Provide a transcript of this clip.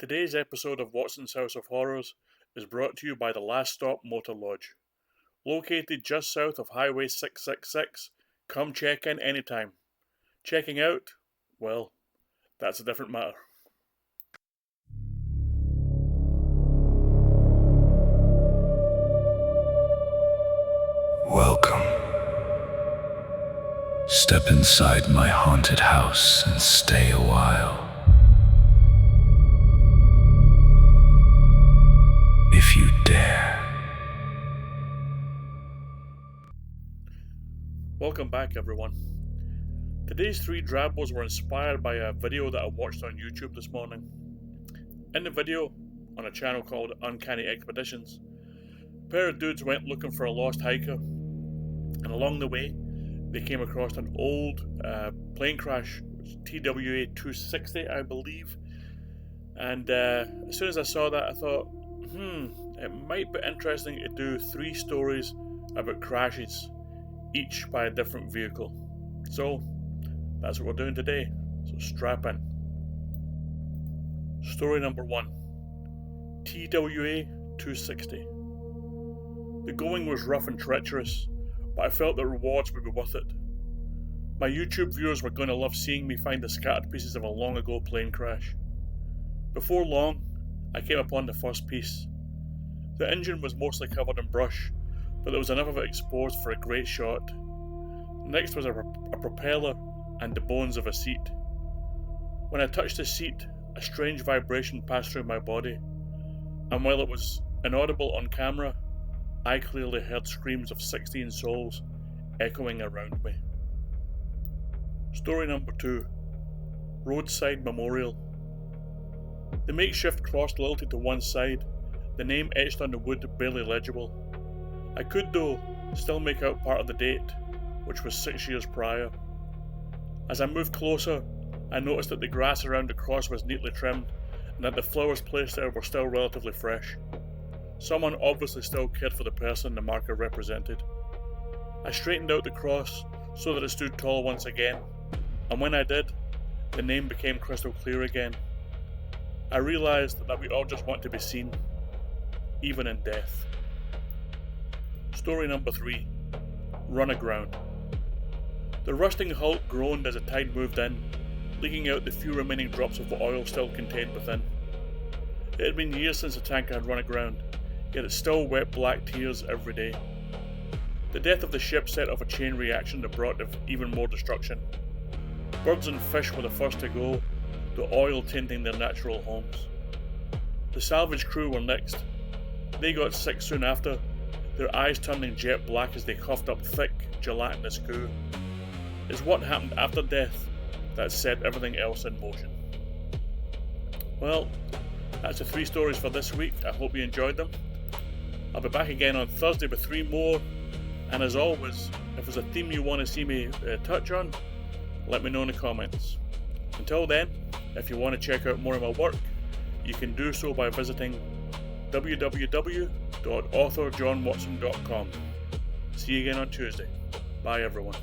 Today's episode of Watson's House of Horrors is brought to you by the Last Stop Motor Lodge. Located just south of Highway 666, come check in anytime. Checking out? Well, that's a different matter. Welcome. Step inside my haunted house and stay a while. If you dare. Welcome back, everyone. Today's three Drabos were inspired by a video that I watched on YouTube this morning. In the video, on a channel called Uncanny Expeditions, a pair of dudes went looking for a lost hiker, and along the way, they came across an old plane crash, TWA 260, I believe. And as soon as I saw that, I thought, it might be interesting to do 3 stories about crashes, each by a different vehicle. So, that's what we're doing today, so strap in. Story number 1, TWA 260. The going was rough and treacherous, but I felt the rewards would be worth it. My YouTube viewers were going to love seeing me find the scattered pieces of a long ago plane crash. Before long, I came upon the first piece. The engine was mostly covered in brush, but there was enough of it exposed for a great shot. Next was a propeller and the bones of a seat. When I touched the seat, a strange vibration passed through my body, and while it was inaudible on camera, I clearly heard screams of 16 souls echoing around me. Story number 2, Roadside Memorial. The makeshift cross tilted to one side, the name etched on the wood barely legible. I could, though, still make out part of the date, which was 6 years prior. As I moved closer, I noticed that the grass around the cross was neatly trimmed, and that the flowers placed there were still relatively fresh. Someone obviously still cared for the person the marker represented. I straightened out the cross so that it stood tall once again, and when I did, the name became crystal clear again. I realised that we all just want to be seen, even in death. Story number 3, Run Aground. The rusting hulk groaned as the tide moved in, leaking out the few remaining drops of oil still contained within. It had been years since the tanker had run aground, yet it still wept black tears every day. The death of the ship set off a chain reaction that brought even more destruction. Birds and fish were the first to go, the oil tainting their natural homes. The salvage crew were next. They got sick soon after, their eyes turning jet black as they coughed up thick, gelatinous goo. It's what happened after death that set everything else in motion. Well, that's the 3 stories for this week. I hope you enjoyed them. I'll be back again on Thursday with 3 more, and as always, if there's a theme you want to see me touch on, let me know in the comments. Until then, if you want to check out more of my work, you can do so by visiting www.authorjohnwatson.com. See you again on Tuesday. Bye everyone.